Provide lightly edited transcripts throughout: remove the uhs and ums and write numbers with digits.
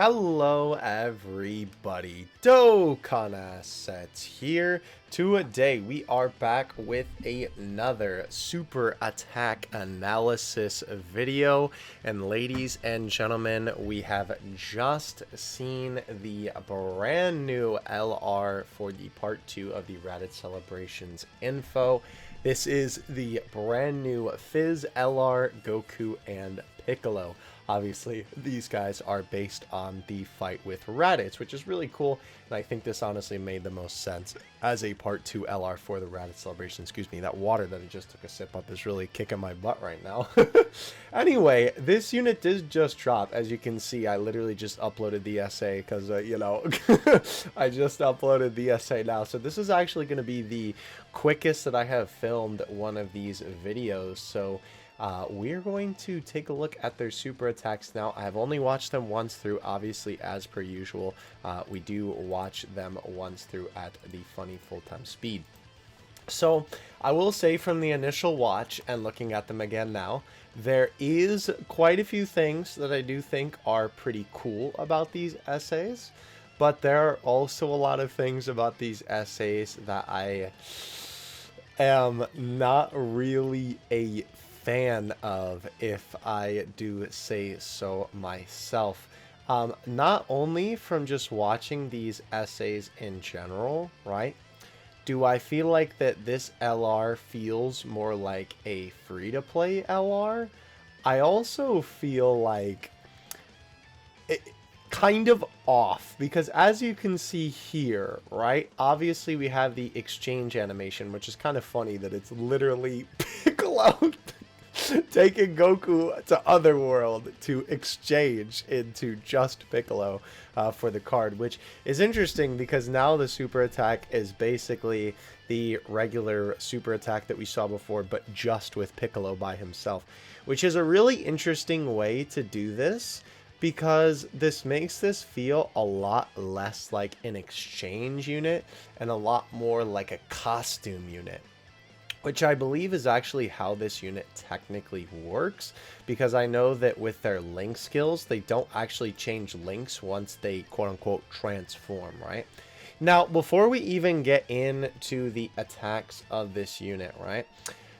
Hello everybody, Dokkan Assets here. Today we are back with another super attack analysis video, and ladies and gentlemen, we have just seen the brand new LR for the part 2 of the Raditz Celebrations info. This is the brand new Fizz, LR, Goku, and Piccolo. Obviously, these guys are based on the fight with Raditz, which is really cool, and I think this honestly made the most sense as a Part 2 LR for the Raditz Celebration. Excuse me, that water that I just took a sip up is really kicking my butt right now. Anyway, this unit did just drop. As you can see, I literally just uploaded the essay because, I just uploaded the essay now. So this is actually going to be the quickest that I have filmed one of these videos. So we're going to take a look at their super attacks now. I have only watched them once through, obviously, as per usual. We do watch them once through at the funny full-time speed. So I will say from the initial watch and looking at them again now, there is quite a few things that I do think are pretty cool about these essays, but there are also a lot of things about these essays that I am not really a fan of, if I do say so myself. Not only from just watching these essays in general, right? Do I feel like that this LR feels more like a free-to-play LR? I also feel like it kind of off, because as you can see here, right, obviously we have the exchange animation, which is kind of funny that it's literally Piccolo taking Goku to Otherworld to exchange into just Piccolo for the card, which is interesting because now the super attack is basically the regular super attack that we saw before, but just with Piccolo by himself, which is a really interesting way to do this, because this makes this feel a lot less like an exchange unit and a lot more like a costume unit, which I believe is actually how this unit technically works, because I know that with their link skills, they don't actually change links once they quote-unquote transform, right? Now, before we even get into the attacks of this unit, right,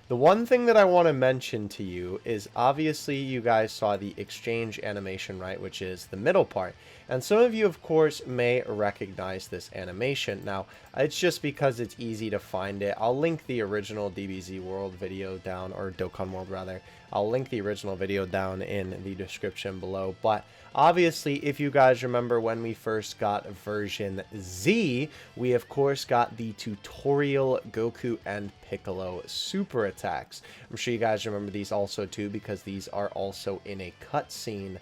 the one thing that I want to mention to you is, obviously you guys saw the exchange animation, right, which is the middle part. And some of you, of course, may recognize this animation. Now, it's just because it's easy to find it. I'll link the original DBZ World video down, or Dokkan World rather. I'll link the original video down in the description below. But obviously, if you guys remember when we first got version Z, we of course got the tutorial Goku and Piccolo super attacks. I'm sure you guys remember these also too, because these are also in a cutscene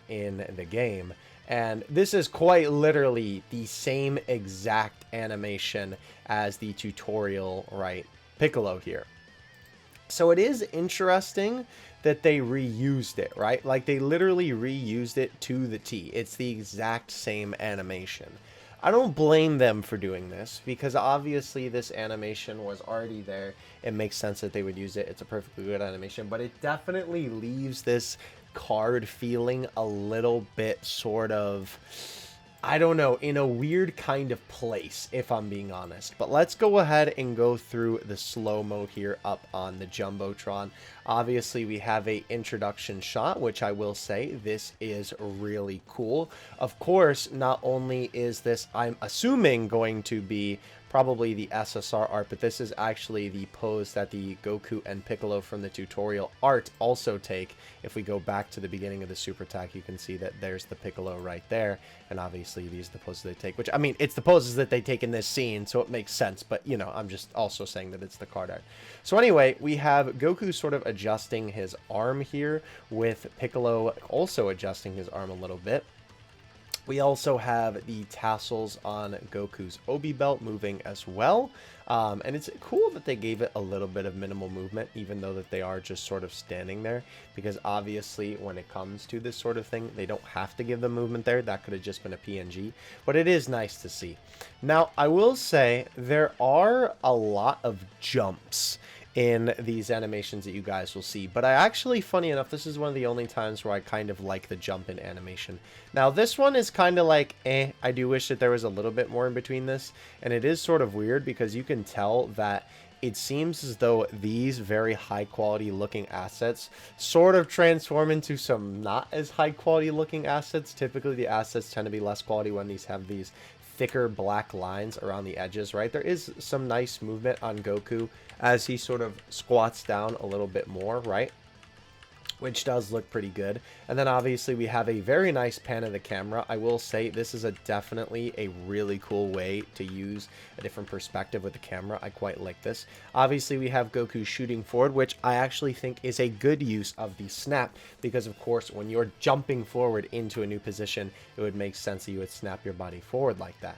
in the game. And this is quite literally the same exact animation as the tutorial, right, Piccolo here. So it is interesting that they reused it, right? Like, they literally reused it to the T. It's the exact same animation. I don't blame them for doing this, because obviously this animation was already there. It makes sense that they would use it. It's a perfectly good animation, but it definitely leaves this card feeling a little bit sort of, I don't know, in a weird kind of place, if I'm being honest. But let's go ahead and go through the slow-mo here up on the Jumbotron. Obviously, we have a introduction shot, which I will say, this is really cool. Of course, not only is this, I'm assuming, going to be probably the SSR art, but this is actually the pose that the Goku and Piccolo from the tutorial art also take. If we go back to the beginning of the super attack, you can see that there's the Piccolo right there, and obviously these are the poses they take, which, I mean, it's the poses that they take in this scene, so it makes sense, but, you know, I'm just also saying that it's the card art. So anyway, we have Goku sort of adjusting his arm here, with Piccolo also adjusting his arm a little bit. We also have the tassels on Goku's Obi belt moving as well. And it's cool that they gave it a little bit of minimal movement, even though that they are just sort of standing there, because obviously when it comes to this sort of thing, they don't have to give the movement there. That could have just been a PNG, but it is nice to see. Now, I will say there are a lot of jumps in these animations that you guys will see. But I actually, funny enough, this is one of the only times where I kind of like the jump in animation. Now this one is kind of like, I do wish that there was a little bit more in between this, and it is sort of weird because you can tell that it seems as though these very high quality looking assets sort of transform into some not as high quality looking assets. Typically the assets tend to be less quality when these have these thicker black lines around the edges, right? There is some nice movement on Goku as he sort of squats down a little bit more, right? Which does look pretty good. And then obviously we have a very nice pan of the camera. I will say this is definitely a really cool way to use a different perspective with the camera. I quite like this. Obviously we have Goku shooting forward, which I actually think is a good use of the snap, because of course when you're jumping forward into a new position, it would make sense that you would snap your body forward like that.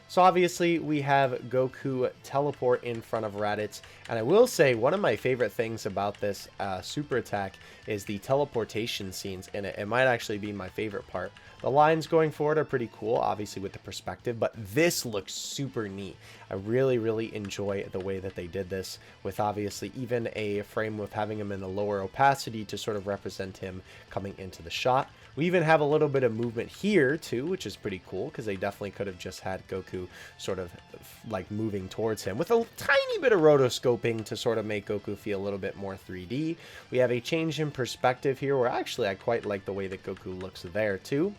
So obviously we have Goku teleport in front of Raditz, and I will say one of my favorite things about this super attack is the teleportation scenes in it. It might actually be my favorite part. The lines going forward are pretty cool, obviously with the perspective, but this looks super neat. I really enjoy the way that they did this, with obviously even a frame with having him in a lower opacity to sort of represent him coming into the shot. We even have a little bit of movement here too, which is pretty cool, because they definitely could have just had Goku sort of like moving towards him with a tiny bit of rotoscoping to sort of make Goku feel a little bit more 3D. We have a change in perspective here where actually I quite like the way that Goku looks there too.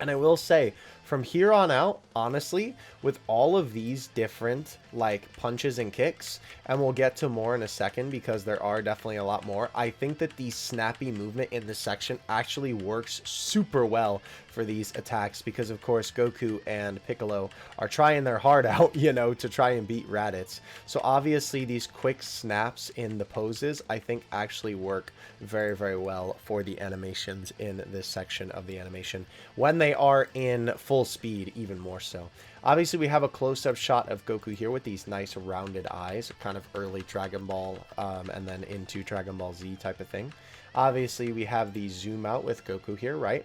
And I will say, from here on out, honestly, with all of these different, like, punches and kicks, and we'll get to more in a second because there are definitely a lot more, I think that the snappy movement in this section actually works super well for these attacks because, of course, Goku and Piccolo are trying their heart out, you know, to try and beat Raditz. So, obviously, these quick snaps in the poses, I think, actually work very well for the animations in this section of the animation when they are in full speed, even more so. Obviously we have a close-up shot of Goku here with these nice rounded eyes, kind of early Dragon Ball and then into Dragon Ball Z type of thing. Obviously we have the zoom out with Goku here, right?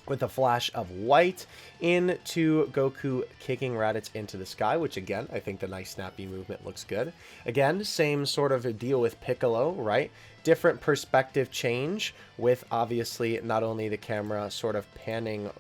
With a flash of white into Goku kicking Raditz into the sky, which again, I think the nice snappy movement looks good. Again, same sort of a deal with Piccolo, right? Different perspective change with obviously not only the camera sort of panning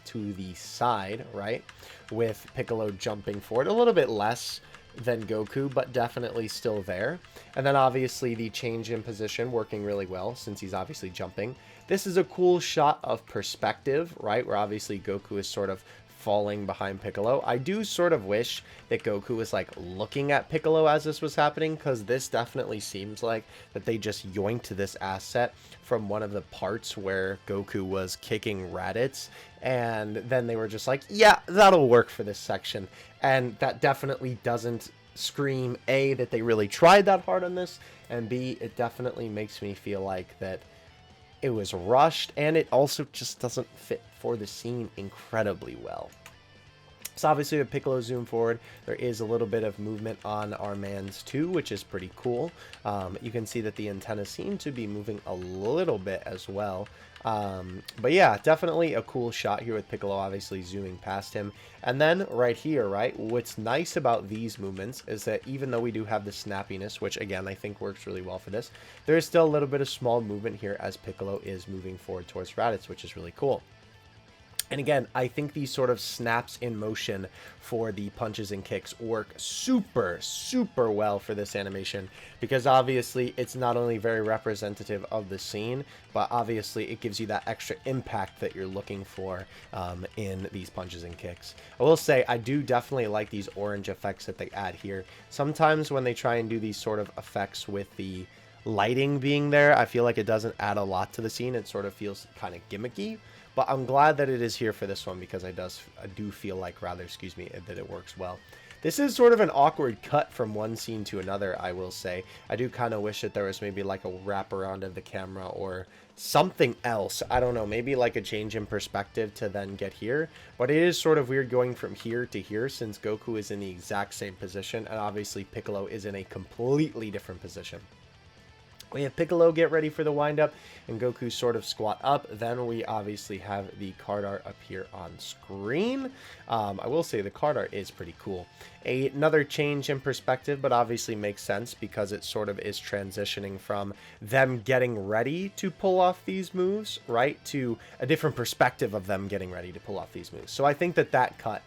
to the side, right? With Piccolo jumping forward a little bit less than Goku, but definitely still there. And then obviously the change in position working really well since he's obviously jumping. This is a cool shot of perspective, right? Where obviously Goku is sort of falling behind Piccolo. I do sort of wish that Goku was like looking at Piccolo as this was happening, because this definitely seems like that they just yoinked this asset from one of the parts where Goku was kicking Raditz, and then they were just like, yeah, that'll work for this section. And that definitely doesn't scream A, that they really tried that hard on this, and B, it definitely makes me feel like that it was rushed, and it also just doesn't fit for the scene incredibly well. So obviously with Piccolo zoom forward, there is a little bit of movement on our mans too, which is pretty cool. You can see that the antennas seem to be moving a little bit as well. But yeah, definitely a cool shot here with Piccolo obviously zooming past him. And then right here, right, what's nice about these movements is that even though we do have the snappiness, which again I think works really well for this, there is still a little bit of small movement here as Piccolo is moving forward towards Raditz, which is really cool. And again, I think these sort of snaps in motion for the punches and kicks work super well for this animation, because obviously it's not only very representative of the scene, but obviously it gives you that extra impact that you're looking for in these punches and kicks. I will say I do definitely like these orange effects that they add here. Sometimes when they try and do these sort of effects with the lighting being there, I feel like it doesn't add a lot to the scene. It sort of feels kind of gimmicky. But I'm glad that it is here for this one, because I do feel like, that it works well. This is sort of an awkward cut from one scene to another, I will say. I do kind of wish that there was maybe like a wraparound of the camera or something else. I don't know, maybe like a change in perspective to then get here. But it is sort of weird going from here to here, since Goku is in the exact same position, and obviously Piccolo is in a completely different position. We have Piccolo get ready for the windup, and Goku sort of squat up. Then we obviously have the card art appear on screen. I will say the card art is pretty cool. another change in perspective, but obviously makes sense because it sort of is transitioning from them getting ready to pull off these moves, right, to a different perspective of them getting ready to pull off these moves. So I think that that cut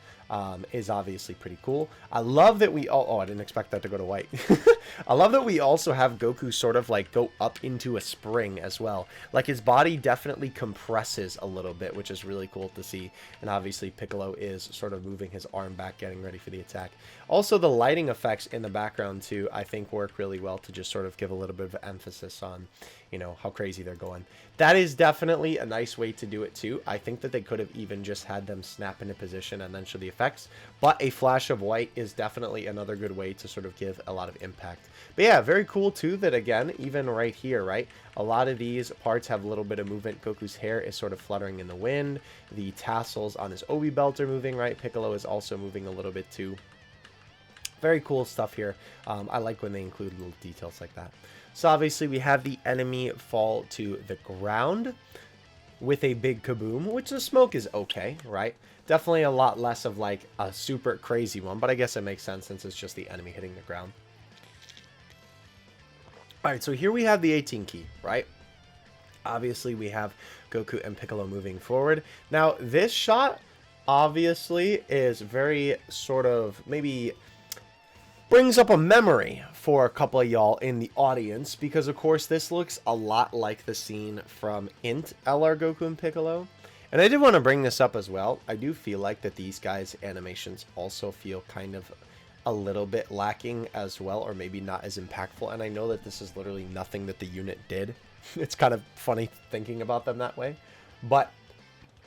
is obviously pretty cool. I love that we all... Oh, I didn't expect that to go to white. I love that we also have Goku sort of like go up into a spring as well. Like his body definitely compresses a little bit, which is really cool to see. And obviously Piccolo is sort of moving his arm back, getting ready for the attack. Also, the lighting effects in the background too, I think work really well to just sort of give a little bit of emphasis on, you know, how crazy they're going. That is definitely a nice way to do it too. I think that they could have even just had them snap into position and then show the effects, but a flash of white is definitely another good way to sort of give a lot of impact. But yeah, very cool too that, again, even right here, right, a lot of these parts have a little bit of movement. Goku's hair is sort of fluttering in the wind. The tassels on his obi belt are moving, right? Piccolo is also moving a little bit too. Very cool stuff here. I like when they include little details like that. So obviously we have the enemy fall to the ground with a big kaboom, which the smoke is okay, right? Definitely a lot less of like a super crazy one, but I guess it makes sense since it's just the enemy hitting the ground. All right, so here we have the 18 key, right? Obviously we have Goku and Piccolo moving forward. Now this shot obviously is very sort of maybe brings up a memory for a couple of y'all in the audience, because of course this looks a lot like the scene from Int LR Goku and Piccolo. And I did want to bring this up as well. I do feel like that these guys' animations also feel kind of a little bit lacking as well, or maybe not as impactful. And I know that this is literally nothing that the unit did. It's kind of funny thinking about them that way. But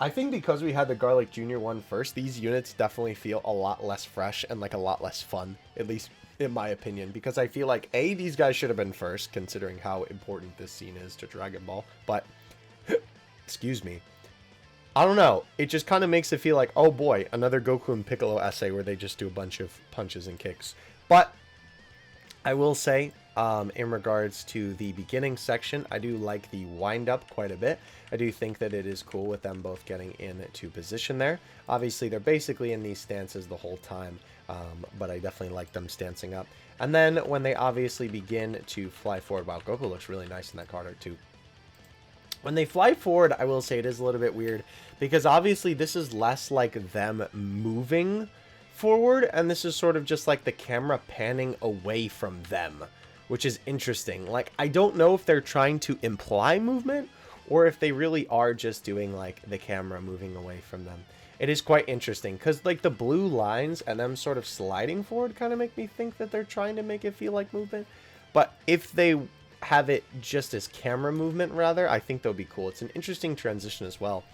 I think because we had the Garlic Jr. one first, these units definitely feel a lot less fresh and like a lot less fun, at least in my opinion, because I feel like, A, these guys should have been first, considering how important this scene is to Dragon Ball, but, excuse me, I don't know, it just kind of makes it feel like, oh boy, another Goku and Piccolo essay where they just do a bunch of punches and kicks. But I will say, in regards to the beginning section, I do like the wind-up quite a bit. I do think that it is cool with them both getting into position there. Obviously, they're basically in these stances the whole time, but I definitely like them stancing up. And then when they obviously begin to fly forward, wow, Goku looks really nice in that card art too. When they fly forward, I will say it is a little bit weird, because obviously this is less like them moving forward, and this is sort of just like the camera panning away from them, which is interesting. Like, I don't know if they're trying to imply movement or if they really are just doing like the camera moving away from them. It is quite interesting because like the blue lines and them sort of sliding forward kind of make me think that they're trying to make it feel like movement. But if they have it just as camera movement rather, I think that would be cool. It's an interesting transition as well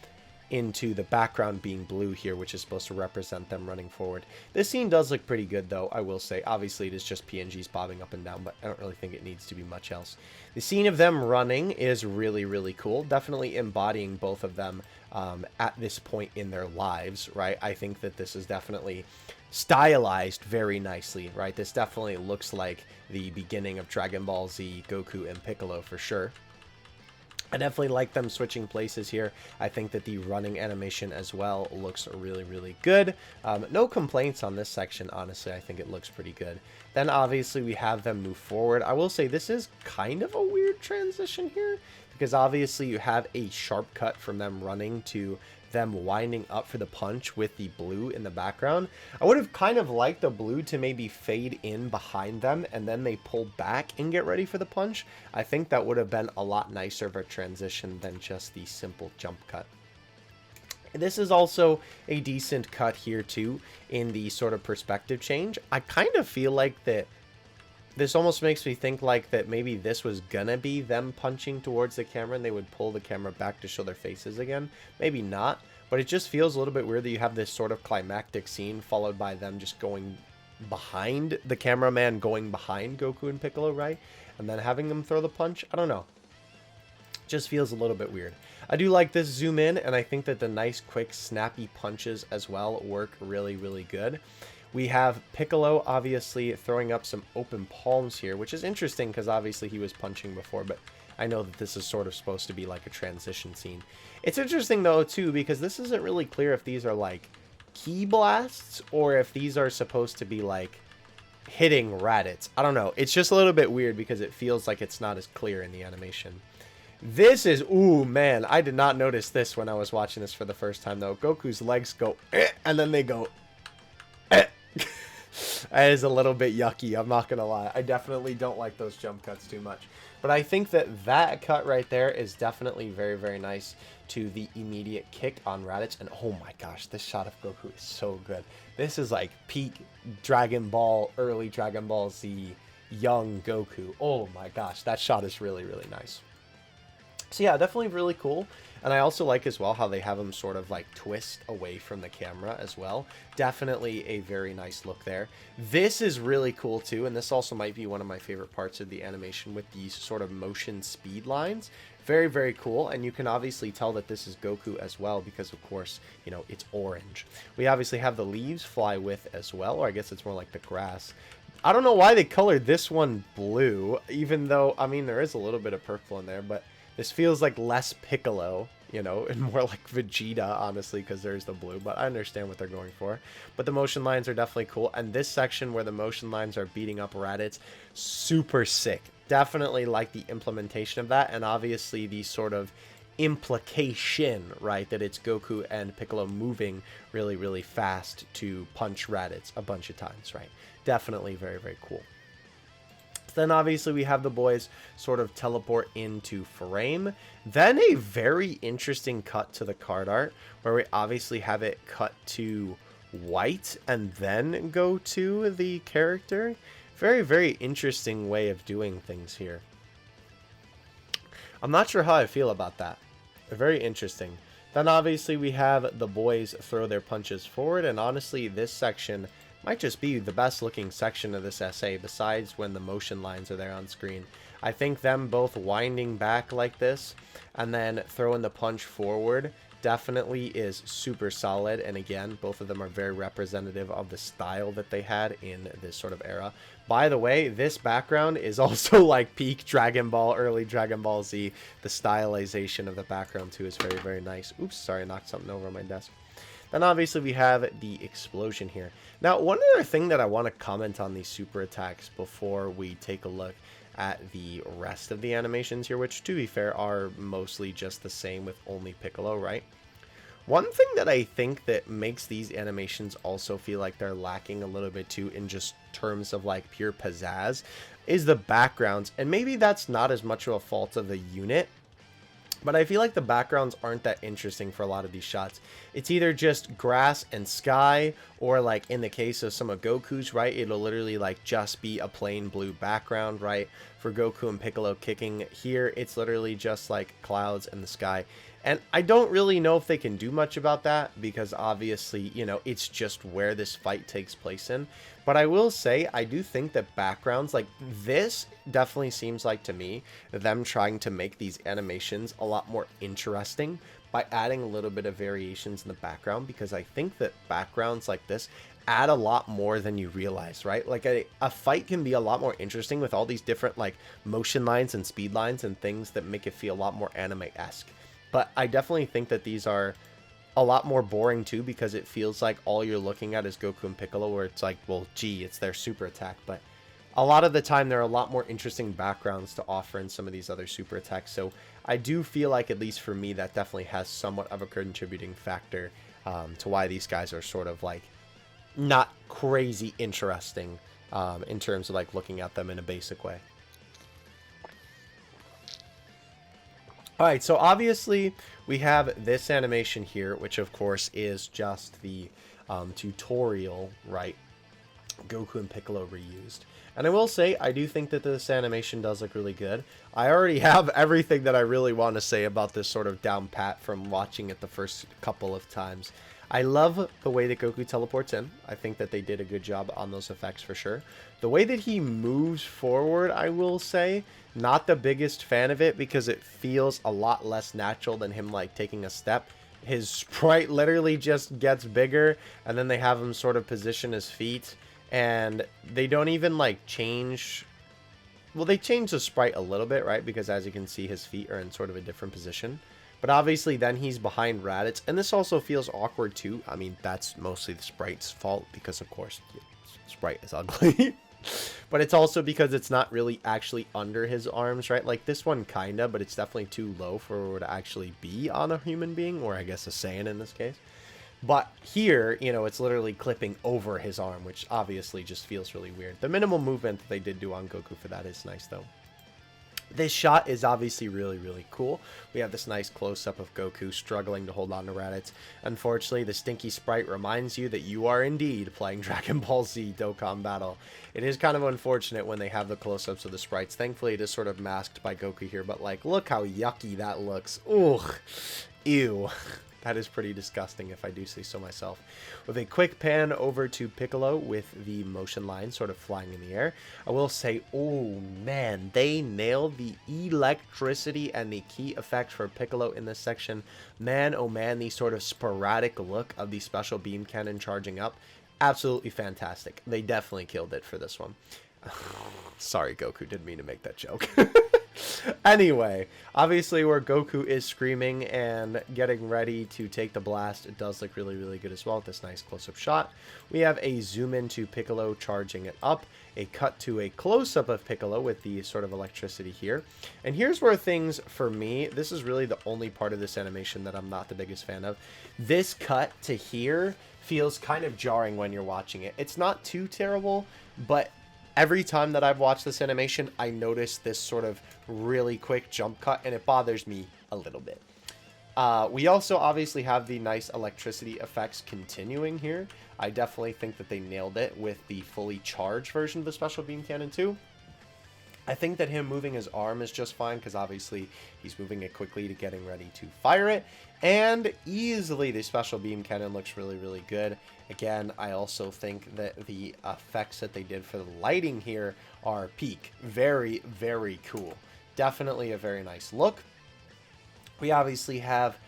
into the background being blue here, which is supposed to represent them running forward. This scene does look pretty good though, I will say. Obviously it is just PNGs bobbing up and down, but I don't really think it needs to be much else. The scene of them running is really, really cool. Definitely embodying both of them at this point in their lives, right? I think that this is definitely stylized very nicely, right? This definitely looks like the beginning of Dragon Ball Z, Goku and Piccolo for sure. I definitely like them switching places here. I think that the running animation as well looks really, really good. No complaints on this section, honestly. I think it looks pretty good. Then obviously we have them move forward. I will say this is kind of a weird transition here, because obviously you have a sharp cut from them running to them winding up for the punch with the blue in the background. I would have kind of liked the blue to maybe fade in behind them and then they pull back and get ready for the punch. I think that would have been a lot nicer of a transition than just the simple jump cut. This is also a decent cut here too in the sort of perspective change. I kind of feel like that this almost makes me think like that maybe this was gonna be them punching towards the camera and they would pull the camera back to show their faces again. Maybe not, but it just feels a little bit weird that you have this sort of climactic scene followed by them just going behind the cameraman, going behind Goku and Piccolo, right? And then having them throw the punch. I don't know. Just feels a little bit weird. I do like this zoom in, and I think that the nice, quick, snappy punches as well work really, really good. We have Piccolo obviously throwing up some open palms here, which is interesting because obviously he was punching before, but I know that this is sort of supposed to be like a transition scene. It's interesting though too, because this isn't really clear if these are like ki blasts or if these are supposed to be like hitting Raditz. I don't know. It's just a little bit weird because it feels like it's not as clear in the animation. This is, ooh, man, I did not notice this when I was watching this for the first time, though. Goku's legs go, and then they go, That is a little bit yucky, I'm not gonna lie. I definitely don't like those jump cuts too much. But I think that that cut right there is definitely very, very nice to the immediate kick on Raditz. And oh my gosh, this shot of Goku is so good. This is like peak Dragon Ball, early Dragon Ball Z, young Goku. Oh my gosh, that shot is really, really nice. So yeah, definitely really cool. And I also like as well how they have him sort of like twist away from the camera as well. Definitely a very nice look there. This is really cool too, and this also might be one of my favorite parts of the animation with these sort of motion speed lines. Very, very cool, and you can obviously tell that this is Goku as well because, of course, you know, it's orange. We obviously have the leaves fly with as well, or I guess it's more like the grass. I don't know why they colored this one blue, even though, I mean, there is a little bit of purple in there, but this feels like less Piccolo, you know, and more like Vegeta, honestly, because there's the blue, but I understand what they're going for. But the motion lines are definitely cool, and this section where the motion lines are beating up Raditz, super sick. Definitely like the implementation of that, and obviously the sort of implication, right, that it's Goku and Piccolo moving really, really fast to punch Raditz a bunch of times, right? Definitely very, very cool. Then obviously we have the boys sort of teleport into frame. Then a very interesting cut to the card art where we obviously have it cut to white and then go to the character. Very, very interesting way of doing things here. I'm not sure how I feel about that. Very interesting. Then obviously we have the boys throw their punches forward, and honestly this section might just be the best looking section of this essay besides when the motion lines are there on screen. I think them both winding back like this and then throwing the punch forward definitely is super solid, and again, both of them are very representative of the style that they had in this sort of era. By the way, this background is also like peak Dragon Ball, early Dragon Ball Z. The stylization of the background too is very, very nice. Oops, sorry, I knocked something over on my desk. Then obviously we have the explosion here. Now, one other thing that I want to comment on these super attacks before we take a look at the rest of the animations here, which to be fair are mostly just the same with only Piccolo, right? One thing that I think that makes these animations also feel like they're lacking a little bit too in just terms of like pure pizzazz is the backgrounds, and maybe that's not as much of a fault of the unit, but I feel like the backgrounds aren't that interesting for a lot of these shots. It's either just grass and sky, or like in the case of some of Goku's, right, it'll literally like just be a plain blue background, right? For Goku and Piccolo kicking here, it's literally just like clouds and the sky. And I don't really know if they can do much about that because obviously, you know, it's just where this fight takes place in. But I will say, I do think that backgrounds like this definitely seems like to me them trying to make these animations a lot more interesting by adding a little bit of variations in the background, because I think that backgrounds like this add a lot more than you realize, right? Like a fight can be a lot more interesting with all these different like motion lines and speed lines and things that make it feel a lot more anime-esque. But I definitely think that these are a lot more boring too, because it feels like all you're looking at is Goku and Piccolo, where it's like, well, gee, it's their super attack. But a lot of the time, there are a lot more interesting backgrounds to offer in some of these other super attacks. So I do feel like, at least for me, that definitely has somewhat of a contributing factor to why these guys are sort of like not crazy interesting in terms of like looking at them in a basic way. Alright, so obviously we have this animation here, which of course is just the tutorial, right? Goku and Piccolo reused. And I will say, I do think that this animation does look really good. I already have everything that I really want to say about this sort of down pat from watching it the first couple of times. I love the way that Goku teleports in. I think that they did a good job on those effects for sure. The way that he moves forward, I will say, not the biggest fan of it because it feels a lot less natural than him like taking a step. His sprite literally just gets bigger, and then they have him sort of position his feet, and they don't even like change. Well, they change the sprite a little bit, right? Because as you can see, his feet are in sort of a different position. But obviously then he's behind Raditz, and this also feels awkward too. I mean, that's mostly the sprite's fault because, of course, sprite is ugly. But it's also because it's not really actually under his arms, right? Like this one kinda, but it's definitely too low for it to actually be on a human being, or I guess a Saiyan in this case. But here, you know, it's literally clipping over his arm, which obviously just feels really weird. The minimal movement that they did do on Goku for that is nice, though. This shot is obviously really, really cool. We have this nice close-up of Goku struggling to hold on to Raditz. Unfortunately, the stinky sprite reminds you that you are indeed playing Dragon Ball Z Dokkan Battle. It is kind of unfortunate when they have the close-ups of the sprites. Thankfully, it is sort of masked by Goku here, but like, look how yucky that looks. Ugh. Ew. That is pretty disgusting if I do say so myself. With a quick pan over to Piccolo with the motion line sort of flying in the air, I will say, oh man, they nailed the electricity and the key effect for Piccolo in this section. Man, oh man, the sort of sporadic look of the special beam cannon charging up. Absolutely fantastic. They definitely killed it for this one. Sorry, Goku, didn't mean to make that joke. Anyway, obviously where Goku is screaming and getting ready to take the blast, it does look really, really good as well with this nice close-up shot. We have a zoom in to Piccolo charging it up, a cut to a close-up of Piccolo with the sort of electricity here. And here's where things, for me, this is really the only part of this animation that I'm not the biggest fan of. This cut to here feels kind of jarring when you're watching it. It's not too terrible, but every time that I've watched this animation, I notice this sort of really quick jump cut, and it bothers me a little bit. We also obviously have the nice electricity effects continuing here. I definitely think that they nailed it with the fully charged version of the special beam cannon too. I think that him moving his arm is just fine because obviously he's moving it quickly to getting ready to fire it. And easily the special beam cannon looks really, really good. Again, I also think that the effects that they did for the lighting here are peak. Very, very cool. Definitely a very nice look. We obviously have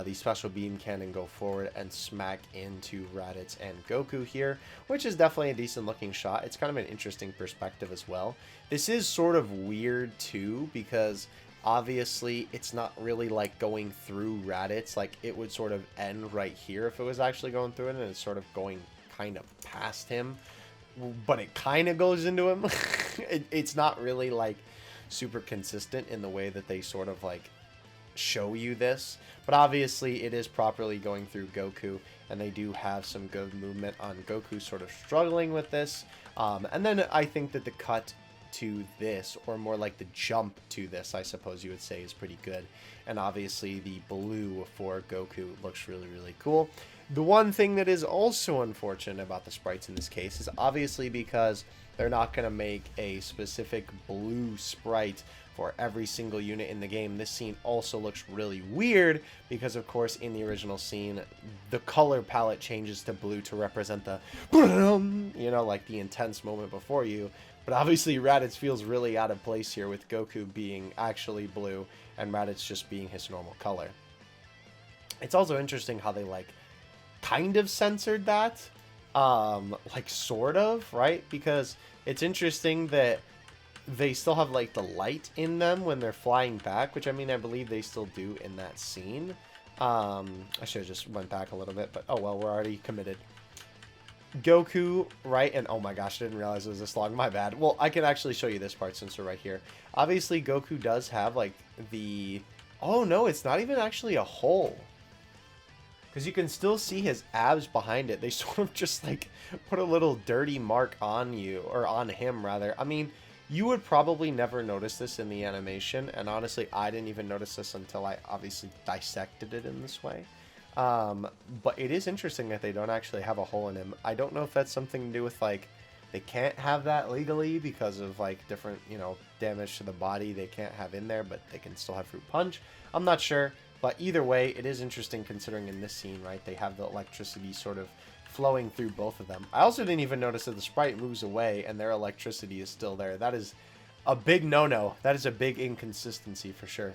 the special beam cannon go forward and smack into Raditz and Goku here, which is definitely a decent looking shot. It's kind of an interesting perspective as well. This is sort of weird too, because obviously it's not really like going through Raditz. Like it would sort of end right here if it was actually going through it, and it's sort of going kind of past him, but it kind of goes into him. It's not really like super consistent in the way that they sort of like show you this, but obviously it is properly going through Goku, and they do have some good movement on Goku sort of struggling with this, and then I think that the cut to this, or more like the jump to this, I suppose you would say, is pretty good. And obviously the blue for Goku looks really, really cool. The one thing that is also unfortunate about the sprites in this case is obviously because they're not going to make a specific blue sprite for every single unit in the game. This scene also looks really weird because, of course, in the original scene, the color palette changes to blue to represent the, you know, like the intense moment before you. But obviously Raditz feels really out of place here with Goku being actually blue and Raditz just being his normal color. It's also interesting how they like kind of censored that, like sort of, right? Because it's interesting that they still have like the light in them when they're flying back, which I mean I believe they still do in that scene. I should have just went back a little bit, but oh well, we're already committed. Goku, right? And oh my gosh, I didn't realize it was this long. My bad. Well, I can actually show you this part since we're right here. Obviously, Goku does have like the... Oh no, it's not even actually a hole. Because you can still see his abs behind it. They sort of just like put a little dirty mark on you, or on him rather. I mean, you would probably never notice this in the animation. And honestly, I didn't even notice this until I obviously dissected it in this way. But it is interesting that they don't actually have a hole in him. I don't know if that's something to do with like they can't have that legally because of like different, you know, damage to the body they can't have in there, but they can still have fruit punch. I'm not sure, but either way, it is interesting considering in this scene, right, they have the electricity sort of flowing through both of them. I also didn't even notice that the sprite moves away and their electricity is still there. That is a big no-no. That is a big inconsistency for sure.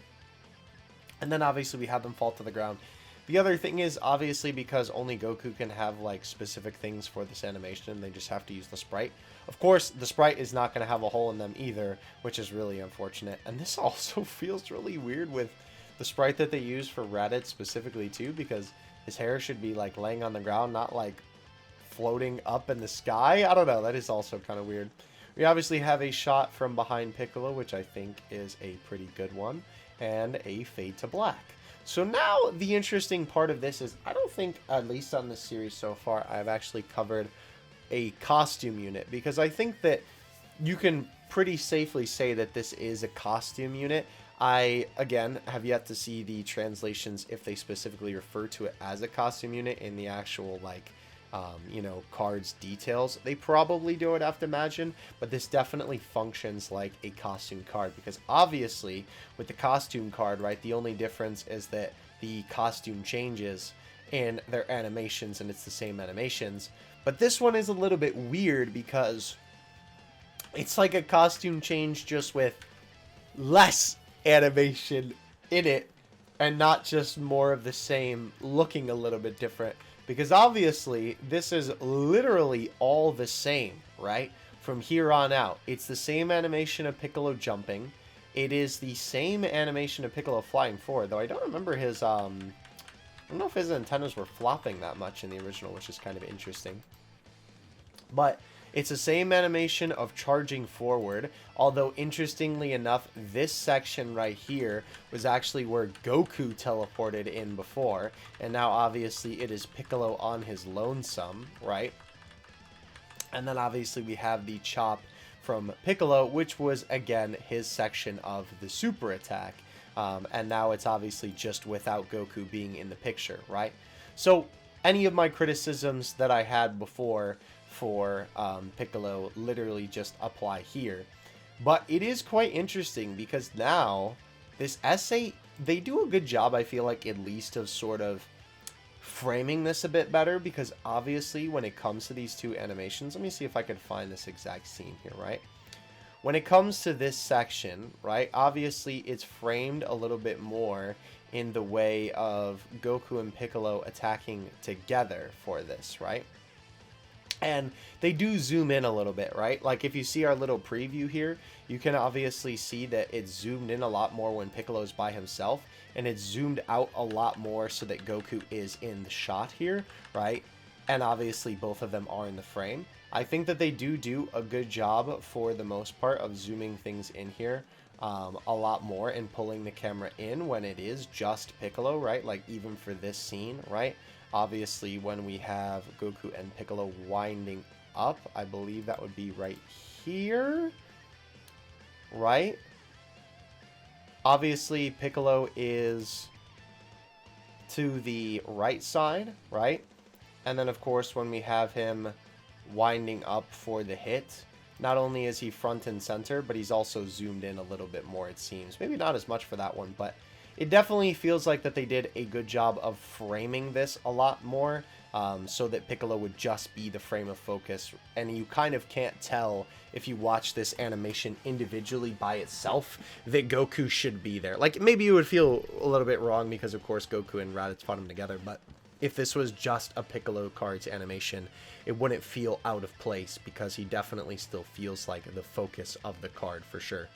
And then obviously we have them fall to the ground. The other thing is, obviously, because only Goku can have, like, specific things for this animation, they just have to use the sprite. Of course, the sprite is not going to have a hole in them either, which is really unfortunate. And this also feels really weird with the sprite that they use for Reddit specifically too, because his hair should be like laying on the ground, not like floating up in the sky. I don't know. That is also kind of weird. We obviously have a shot from behind Piccolo, which I think is a pretty good one, and a fade to black. So now the interesting part of this is I don't think, at least on this series so far, I've actually covered a costume unit, because I think that you can pretty safely say that this is a costume unit. I, again, have yet to see the translations if they specifically refer to it as a costume unit in the actual, like, you know, cards details. They probably do, I'd have to imagine, but this definitely functions like a costume card, because obviously with the costume card, right, the only difference is that the costume changes in their animations and it's the same animations. But this one is a little bit weird because it's like a costume change just with less animation in it and not just more of the same, looking a little bit different. Because obviously, this is literally all the same, right? From here on out. It's the same animation of Piccolo jumping. It is the same animation of Piccolo flying forward, though I don't remember his, I don't know if his antennas were flopping that much in the original, which is kind of interesting. But it's the same animation of charging forward, although interestingly enough, this section right here was actually where Goku teleported in before, and now obviously it is Piccolo on his lonesome, right? And then obviously we have the chop from Piccolo, which was again his section of the super attack, and now it's obviously just without Goku being in the picture, right? So any of my criticisms that I had before for Piccolo literally just apply here. But it is quite interesting because now this essay, they do a good job, I feel like, at least of sort of framing this a bit better, because obviously when it comes to these two animations, let me see if I can find this exact scene here, right? When it comes to this section, right, obviously it's framed a little bit more in the way of Goku and Piccolo attacking together for this, right? And they do zoom in a little bit, right? Like if you see our little preview here, you can obviously see that it's zoomed in a lot more when Piccolo's by himself, and it's zoomed out a lot more so that Goku is in the shot here, right? And obviously both of them are in the frame. I think that they do a good job for the most part of zooming things in here a lot more and pulling the camera in when it is just Piccolo, right? Like even for this scene, right? Obviously, when we have Goku and Piccolo winding up, I believe that would be right here, right? Obviously, Piccolo is to the right side, right? And then, of course, when we have him winding up for the hit, not only is he front and center, but he's also zoomed in a little bit more, it seems. Maybe not as much for that one, but it definitely feels like that they did a good job of framing this a lot more, so that Piccolo would just be the frame of focus, and you kind of can't tell if you watch this animation individually by itself that Goku should be there. Like, maybe you would feel a little bit wrong because, of course, Goku and Raditz fought him together, but if this was just a Piccolo card's animation, it wouldn't feel out of place because he definitely still feels like the focus of the card for sure.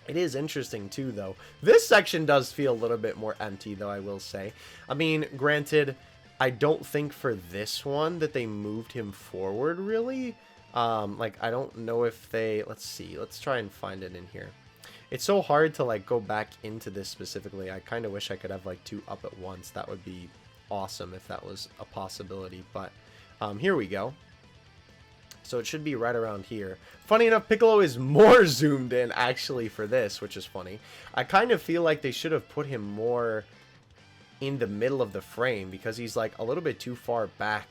It is interesting too, though. This section does feel a little bit more empty, though, I will say. I mean, granted, I don't think for this one that they moved him forward, really. Like, I don't know if they... Let's see. Let's try and find it in here. It's so hard to, like, go back into this specifically. I kind of wish I could have, like, two up at once. That would be awesome if that was a possibility. But here we go. So it should be right around here. Funny enough, Piccolo is more zoomed in, actually, for this, which is funny. I kind of feel like they should have put him more in the middle of the frame, because he's, like, a little bit too far back,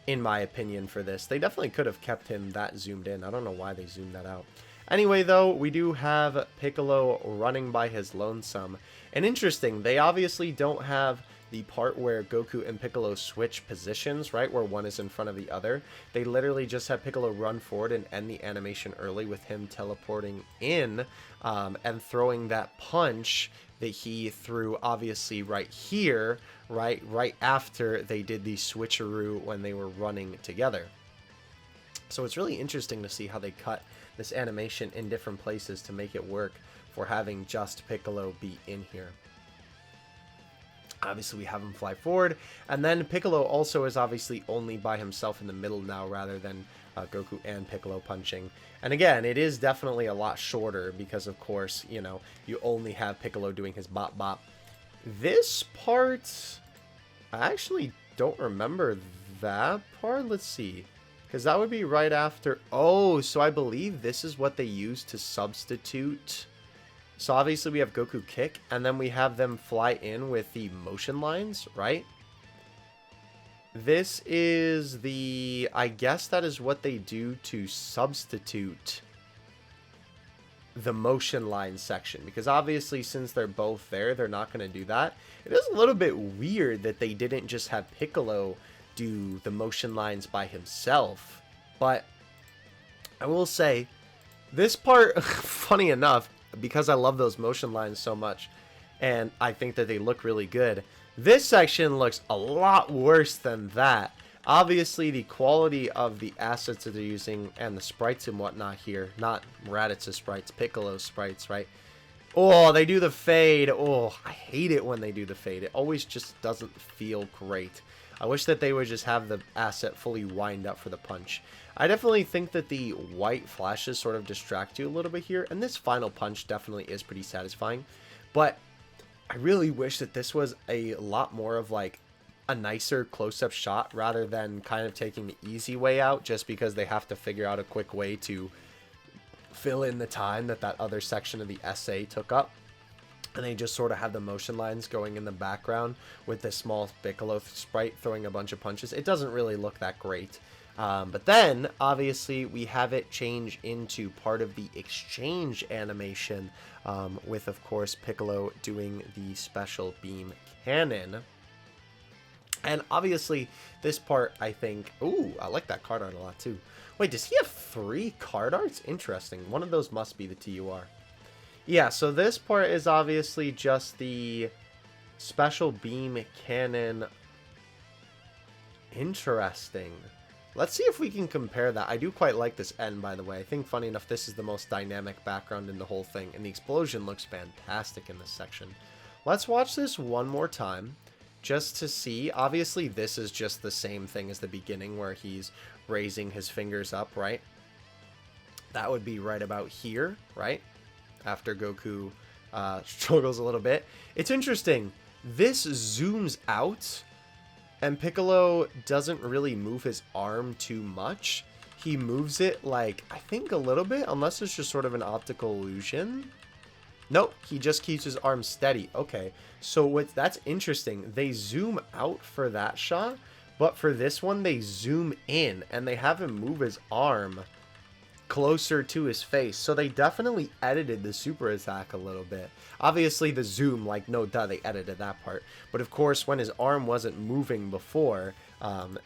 in my opinion, for this. They definitely could have kept him that zoomed in. I don't know why they zoomed that out. Anyway, though, we do have Piccolo running by his lonesome. And interesting, they obviously don't have the part where Goku and Piccolo switch positions, right, where one is in front of the other. They literally just have Piccolo run forward and end the animation early with him teleporting in and throwing that punch that he threw, obviously, right here, right after they did the switcheroo when they were running together. So it's really interesting to see how they cut this animation in different places to make it work for having just Piccolo be in here. Obviously, we have him fly forward, and then Piccolo also is obviously only by himself in the middle now, rather than Goku and Piccolo punching. And again, it is definitely a lot shorter because, of course, you know, you only have Piccolo doing his bop bop. This part, I actually don't remember that part. Let's see, because that would be right after. Oh, so I believe this is what they use to substitute. So obviously we have Goku kick, and then we have them fly in with the motion lines, right? This is the, I guess that is what they do to substitute the motion line section, because obviously since they're both there, they're not going to do that. It is a little bit weird that they didn't just have Piccolo do the motion lines by himself, but I will say this part, funny enough, because I love those motion lines so much, and I think that they look really good, this section looks a lot worse than that. Obviously, the quality of the assets that they're using and the sprites and whatnot here, not Raditz's sprites, Piccolo's sprites, right? Oh, they do the fade. Oh, I hate it when they do the fade. It always just doesn't feel great. I wish that they would just have the asset fully wind up for the punch. I definitely think that the white flashes sort of distract you a little bit here, and this final punch definitely is pretty satisfying. But I really wish that this was a lot more of like a nicer close-up shot rather than kind of taking the easy way out just because they have to figure out a quick way to fill in the time that that other section of the essay took up. And they just sort of have the motion lines going in the background with this small Piccolo sprite throwing a bunch of punches. It doesn't really look that great. But then, obviously, we have it change into part of the exchange animation with, of course, Piccolo doing the special beam cannon. And obviously, this part, I think... Ooh, I like that card art a lot, too. Wait, does he have 3 card arts? Interesting. One of those must be the TUR. Yeah, so this part is obviously just the special beam cannon. Interesting. Let's see if we can compare that. I do quite like this end, by the way. I think, funny enough, this is the most dynamic background in the whole thing. And the explosion looks fantastic in this section. Let's watch this one more time just to see. Obviously, this is just the same thing as the beginning where he's raising his fingers up, right? That would be right about here, right? After Goku struggles a little bit. It's interesting. This zooms out, and Piccolo doesn't really move his arm too much. He moves it, like, I think a little bit, unless it's just sort of an optical illusion. Nope, he just keeps his arm steady. Okay, so that's interesting. They zoom out for that shot, but for this one, they zoom in, and they have him move his arm closer to his face. So they definitely edited the super attack a little bit. Obviously the zoom, like, no duh, they edited that part, but of course when his arm wasn't moving before,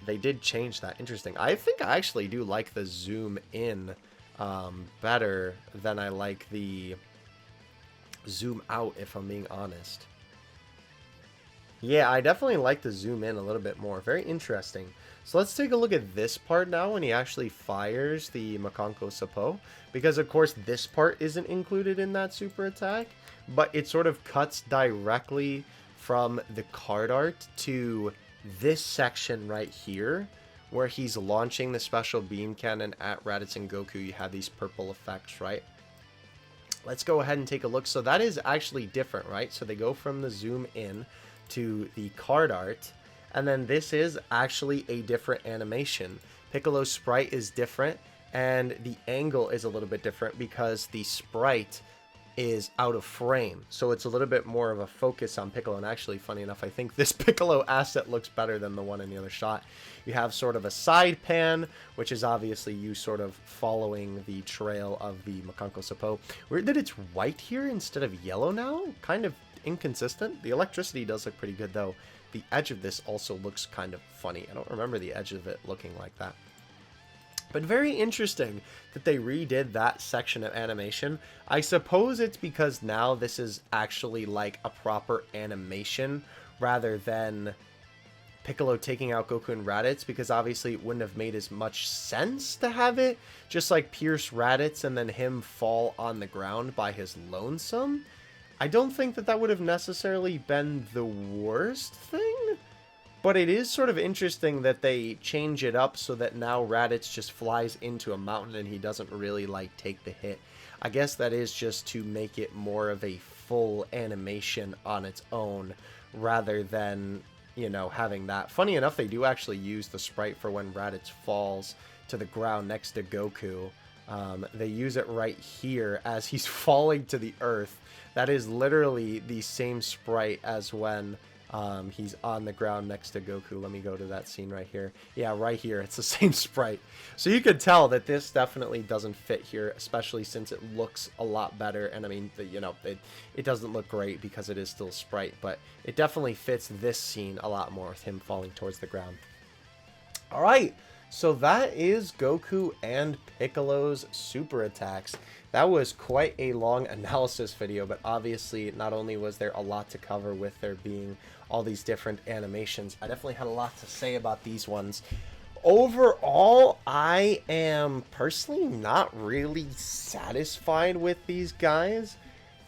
they did change that. Interesting. I think I actually do like the zoom in better than I like the zoom out, if I'm being honest. Yeah, I definitely like the zoom in a little bit more. Very interesting. So let's take a look at this part now when he actually fires the Makanko Sapo. Because, of course, this part isn't included in that super attack. But it sort of cuts directly from the card art to this section right here, where he's launching the special beam cannon at Raditz and Goku. You have these purple effects, right? Let's go ahead and take a look. So that is actually different, right? So they go from the zoom in to the card art. And then this is actually a different animation. Piccolo's sprite is different, and the angle is a little bit different because the sprite is out of frame. So it's a little bit more of a focus on Piccolo. And actually, funny enough, I think this Piccolo asset looks better than the one in the other shot. You have sort of a side pan, which is obviously you sort of following the trail of the Makanko Sapo. Weird that it's white here instead of yellow now. Kind of inconsistent. The electricity does look pretty good, though. The edge of this also looks kind of funny. I don't remember the edge of it looking like that. But very interesting that they redid that section of animation. I suppose it's because now this is actually like a proper animation rather than Piccolo taking out Goku and Raditz, because obviously it wouldn't have made as much sense to have it just like pierce Raditz and then him fall on the ground by his lonesome. I don't think that that would have necessarily been the worst thing, but it is sort of interesting that they change it up so that now Raditz just flies into a mountain and he doesn't really like take the hit. I guess that is just to make it more of a full animation on its own rather than, you know, having that. Funny enough, they do actually use the sprite for when Raditz falls to the ground next to Goku. They use it right here as he's falling to the earth. That is literally the same sprite as when he's on the ground next to Goku. Let me go to that scene right here. Yeah, right here. It's the same sprite. So you could tell that this definitely doesn't fit here, especially since it looks a lot better. And I mean, you know, it doesn't look great because it is still sprite, but it definitely fits this scene a lot more with him falling towards the ground. All right. So that is Goku and Piccolo's super attacks. That was quite a long analysis video, but obviously not only was there a lot to cover with there being all these different animations, I definitely had a lot to say about these ones. Overall, I am personally not really satisfied with these guys.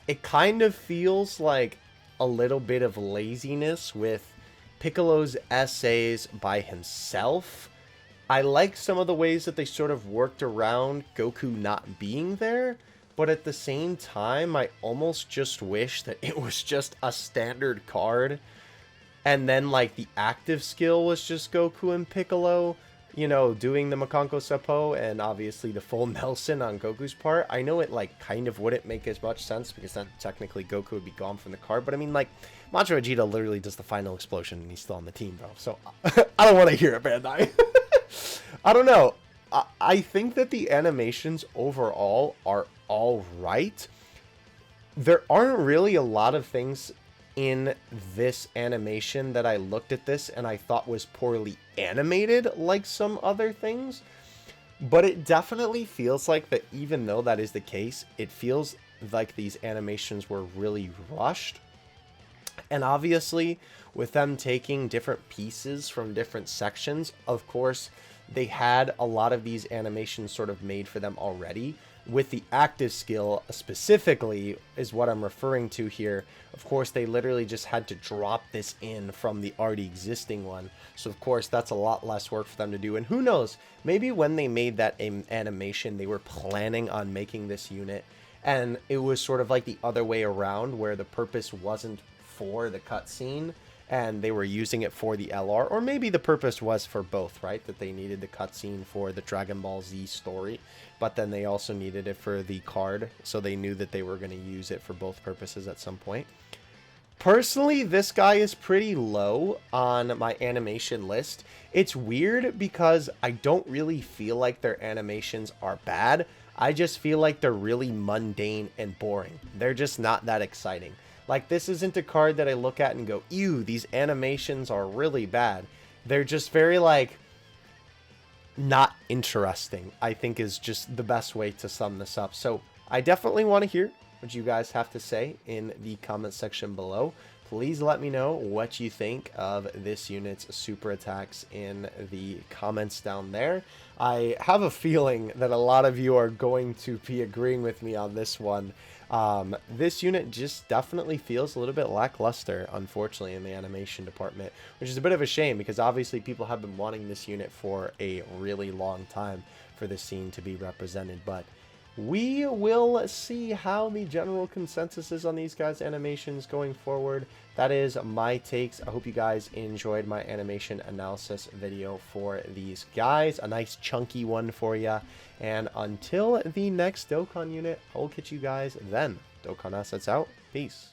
It kind of feels like a little bit of laziness with Piccolo's essays by himself. I like some of the ways that they sort of worked around Goku not being there, but at the same time, I almost just wish that it was just a standard card, and then, like, the active skill was just Goku and Piccolo, you know, doing the Makanko Seppo, and obviously the full Nelson on Goku's part. I know it, like, kind of wouldn't make as much sense, because then technically Goku would be gone from the card, but I mean, like, Majin Vegeta literally does the final explosion, and he's still on the team, bro, so I don't want to hear it, Bandai. I don't know. I think that the animations overall are all right. There aren't really a lot of things in this animation that I looked at this and I thought was poorly animated like some other things. But it definitely feels like that even though that is the case, it feels like these animations were really rushed. And obviously, with them taking different pieces from different sections, of course, they had a lot of these animations sort of made for them already. With the active skill specifically is what I'm referring to here. Of course, they literally just had to drop this in from the already existing one. So, of course, that's a lot less work for them to do. And who knows, maybe when they made that animation, they were planning on making this unit. And it was sort of like the other way around, where the purpose wasn't for the cutscene and they were using it for the LR, or maybe the purpose was for both, right? That they needed the cutscene for the Dragon Ball Z story, but then they also needed it for the card, so they knew that they were going to use it for both purposes at some point. Personally, this guy is pretty low on my animation list. It's weird because I don't really feel like their animations are bad. I just feel like they're really mundane and boring. They're just not that exciting. Like, this isn't a card that I look at and go, ew, these animations are really bad. They're just very, like, not interesting, I think is just the best way to sum this up. So I definitely want to hear what you guys have to say in the comment section below. Please let me know what you think of this unit's super attacks in the comments down there. I have a feeling that a lot of you are going to be agreeing with me on this one. This unit just definitely feels a little bit lackluster, unfortunately, in the animation department, which is a bit of a shame because obviously people have been wanting this unit for a really long time for this scene to be represented, but we will see how the general consensus is on these guys' animations going forward. That is my takes. I hope you guys enjoyed my animation analysis video for these guys. A nice chunky one for you. And until the next Dokkan unit, I'll catch you guys then. Dokkan assets out. Peace.